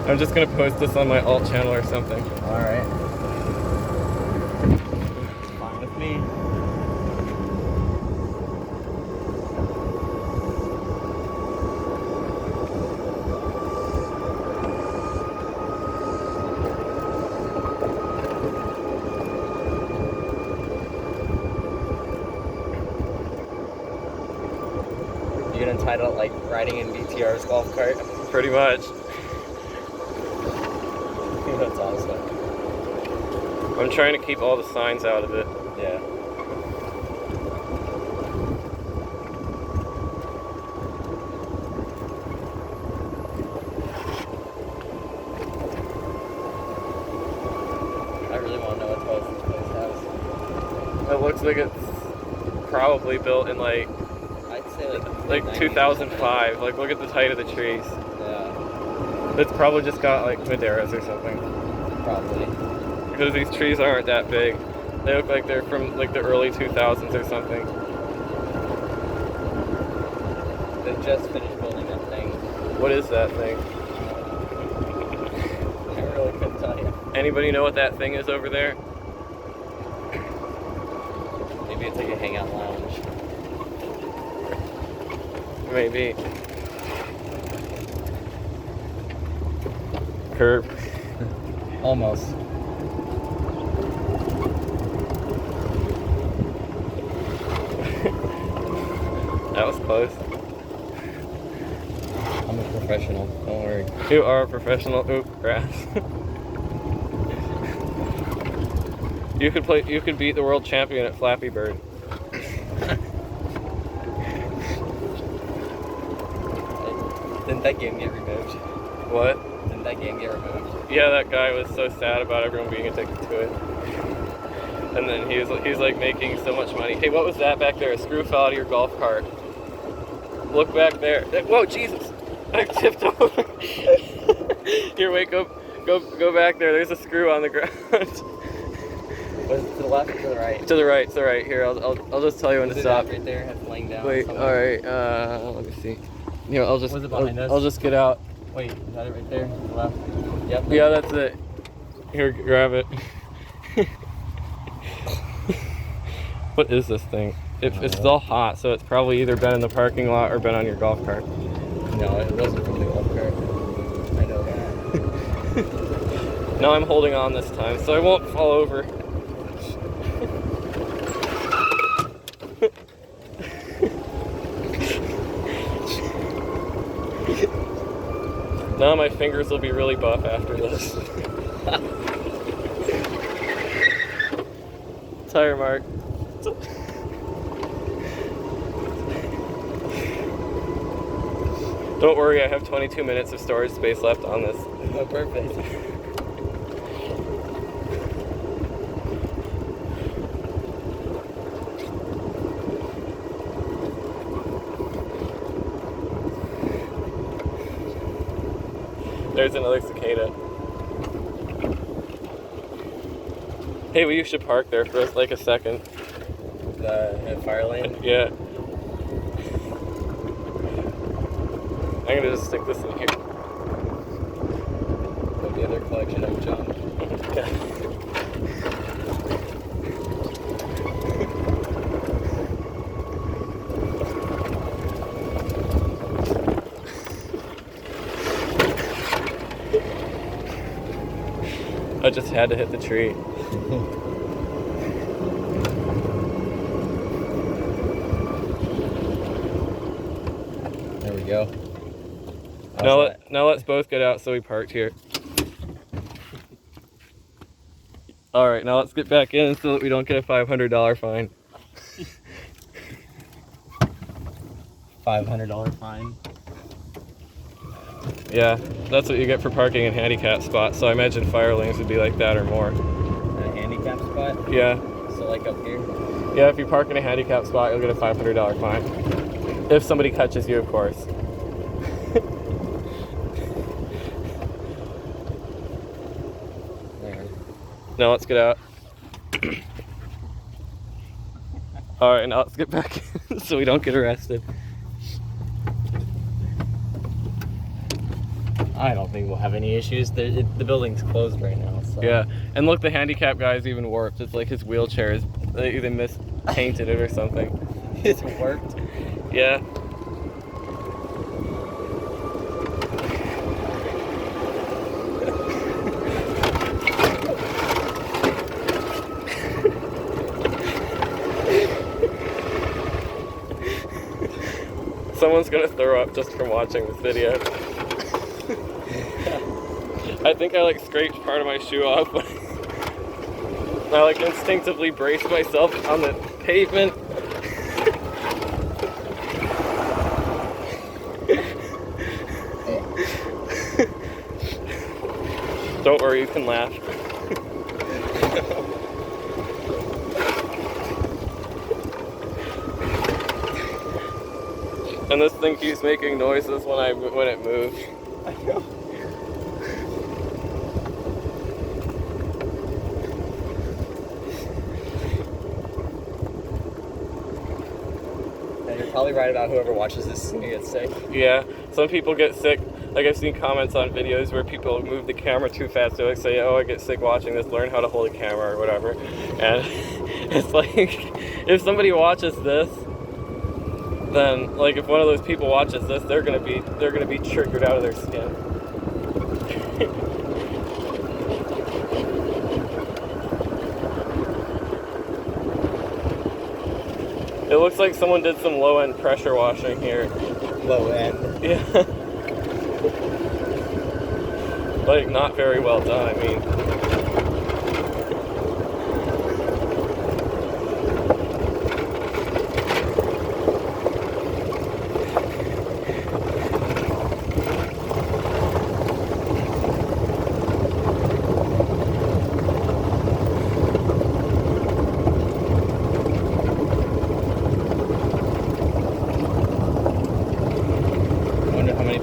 I'm just gonna post this on my alt channel or something. Alright. Fine with me. You gonna entitle it like riding in BTR's golf cart? Pretty much. That's awesome. I'm trying to keep all the signs out of it. Yeah. I really want to know what house this place has. It looks like it's probably built in like I'd say like 2005. Like, look at the height of the trees. Yeah, It's probably just got like Madeiras or something. probably. Because these trees aren't that big. They look like they're from like the early 2000s or something. They just finished building that thing. What is that thing? I really couldn't tell you. Anybody know what that thing is over there? Maybe it's like a hangout lounge. Maybe. Curb. Almost. That was close. I'm a professional, don't worry. You are a professional. Oop, grass. You could beat the world champion at Flappy Bird. Didn't that game get removed? What? Didn't that game get removed? Yeah, that guy was so sad about everyone being addicted to it. And then he's like making so much money. Hey, what was that back there? A screw fell out of your golf cart. Look back there. Whoa, Jesus! I tipped over. Here, wait, go back there. There's a screw on the ground. Was it to the left or to the right? To the right, to the right. Here, I'll just tell you when to stop. Right there, it's laying down. Wait, somewhere. all right. Let me see. Here, I'll just. Was it behind us? I'll just get out. Wait, is that it right there? To the left? Yep. Yeah, that's it. Here, grab it. What is this thing? It's still hot, so it's probably either been in the parking lot or been on your golf cart. No, it wasn't from the golf cart. I know that. Now I'm holding on this time, so I won't fall over. Now my fingers will be really buff after this. Tire mark. Don't worry, I have 22 minutes of storage space left on this. Oh, perfect. There's another cicada. Hey, we should park there for like a second. The fire lane? Yeah. I'm gonna just stick this in here. With the other collection of junk. Yeah. I just had to hit the tree. There we go. Now let's both get out so we parked here. Alright, now let's get back in so that we don't get a $500 fine. $500 fine. Yeah, that's what you get for parking in handicap spots, so I imagine fire lanes would be like that or more. A handicap spot? Yeah. So like up here? Yeah, if you park in a handicap spot, you'll get a $500 fine. If somebody catches you, of course. Now let's get out. Alright, now let's get back in so we don't get arrested. I don't think we'll have any issues. The building's closed right now. So. Yeah, and look, the handicap guy's even warped. It's like his wheelchair is, they mispainted it or something. It's warped. Yeah. Someone's gonna throw up just from watching this video. I think I like scraped part of my shoe off. I like instinctively braced myself on the pavement. Don't worry, you can laugh. And this thing keeps making noises when it moves. I know. And you're probably right about whoever watches this is gonna get sick. Yeah, some people get sick. Like I've seen comments on videos where people move the camera too fast. They like say, "Oh, I get sick watching this. Learn how to hold a camera or whatever." And it's like, if somebody watches this, then like if one of those people watches this, they're gonna be triggered out of their skin. It looks like someone did some low-end pressure washing here. Low end. Yeah. Like not very well done, I mean.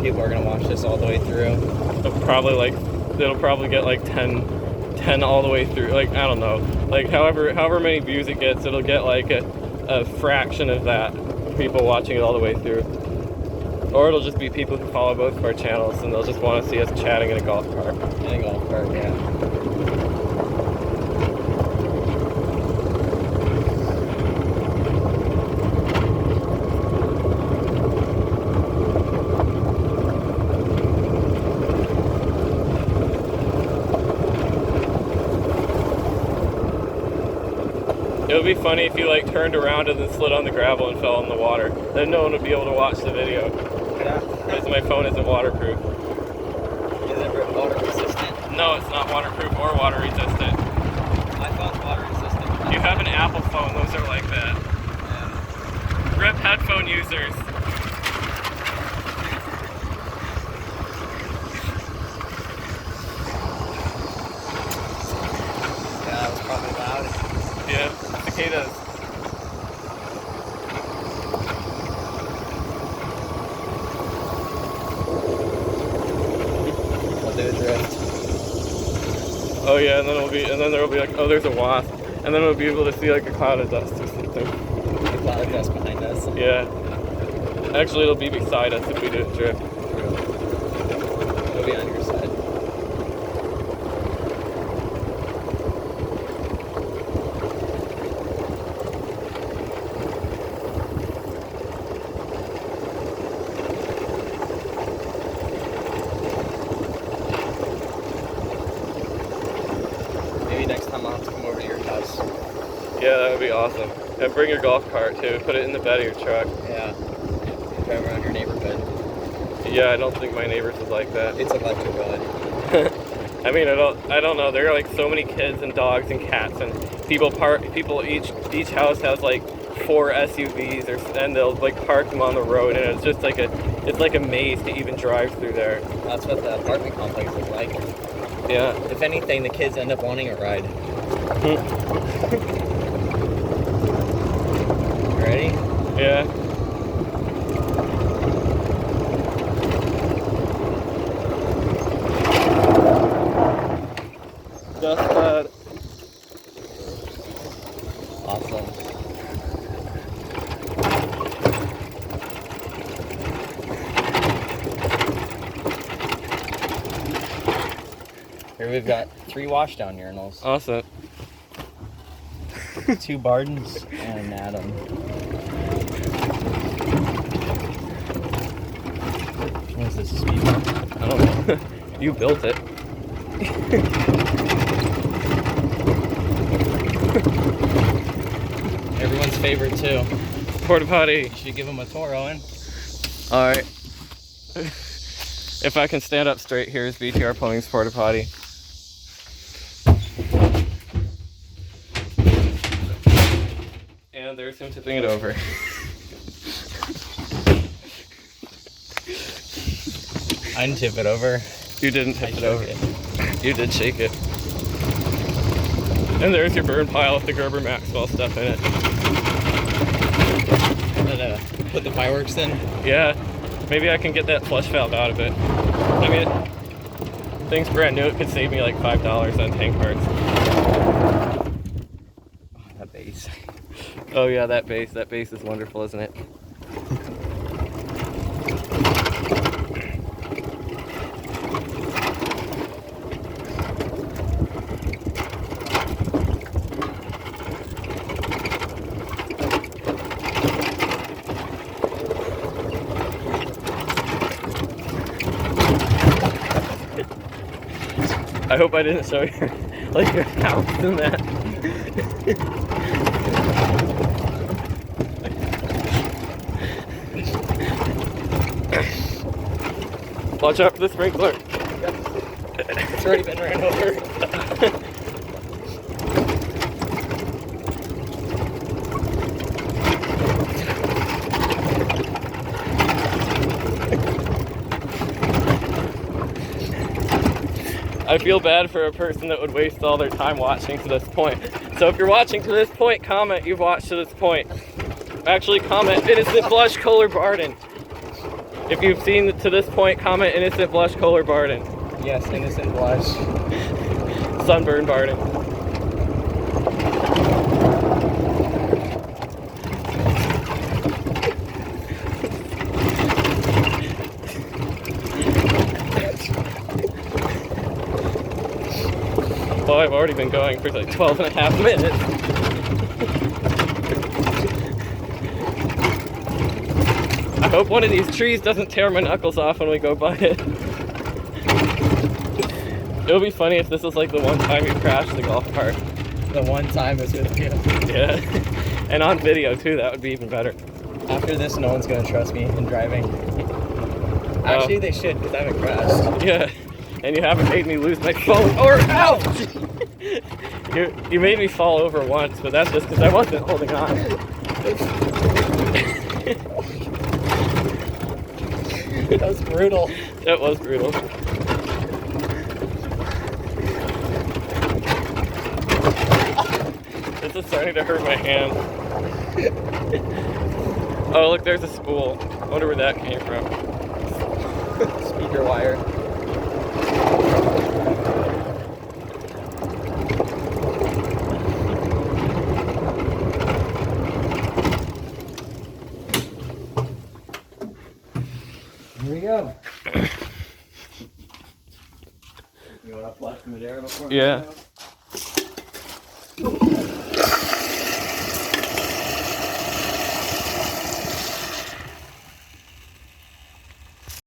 People are gonna watch this all the way through. It'll probably get like 10 all the way through. Like, I don't know. Like however many views it gets, it'll get like a fraction of that people watching it all the way through. Or it'll just be people who follow both of our channels and they'll just want to see us chatting in a golf cart. In a golf cart, yeah. It would be funny if you like turned around and then slid on the gravel and fell in the water. Then no one would be able to watch the video. Yeah. Because my phone isn't waterproof. Is it water resistant? No, it's not waterproof or water resistant. My phone's water resistant. You have an Apple phone, those are like that. Yeah. RIP headphone users. Yeah, that was probably loud. Yeah, cicadas. I'll do a drift. Oh yeah, and then there'll be like, oh, there's a wasp, and then we'll be able to see like a cloud of dust or something. The cloud of dust behind us. Yeah. Actually, it'll be beside us if we do a drift. It'll be on your side. Maybe next time I'll have to come over to your house. Yeah, that would be awesome. And bring your golf cart too. Put it in the bed of your truck. Yeah. Drive around your neighborhood. Yeah, I don't think my neighbors would like that. It's electrified. I mean, I don't know. There are like so many kids and dogs and cats and people each house has like 4 SUVs and they'll like park them on the road and it's just like a maze to even drive through there. That's what the apartment complex is like. Yeah. If anything, the kids end up wanting a ride. Ready? Yeah. Dust pad. Awesome. Here we've got 3 washdown urinals. Awesome. 2 Bardens and an Adam. What is this, a speed bump? I don't know. You built it. Everyone's favorite too. Porta potty. You should give him a tour, Owen. All right. If I can stand up straight, here's BTR Plumbing's porta potty. And there's him tipping it over. I didn't tip it over. You didn't tip I it over. shook You did shake it. And there's your burn pile with the Gerber Maxwell stuff in it. Put the fireworks in. Yeah, maybe I can get that flush valve out of it. I mean, thing's brand new. It could save me like $5 on tank parts. Oh, that bass. Oh yeah, that bass. That bass is wonderful, isn't it? I hope I didn't show your your house in that. Watch out for the sprinkler. It's already been ran over. I feel bad for a person that would waste all their time watching to this point. So if you're watching to this point, comment you've watched to this point. Actually, comment innocent blush Kohler Barden. If you've seen to this point, comment innocent blush Kohler Barden. Yes, innocent blush. Sunburn Barden. Well, I've already been going for like 12 and a half minutes. I hope one of these trees doesn't tear my knuckles off when we go by it. It'll be funny if this is like the one time you crashed the golf cart. The one time it's with you. Yeah. And on video too, that would be even better. After this, no one's gonna trust me in driving. Actually, they should, because I haven't crashed. Yeah. And you haven't made me lose my phone or ouch! You made me fall over once, but that's just because I wasn't holding on. That was brutal. That was brutal. This is starting to hurt my hand. Oh, look, there's a spool. I wonder where that came from. Speaker wire. Here we go. You want to flush the Madeira before? Yeah.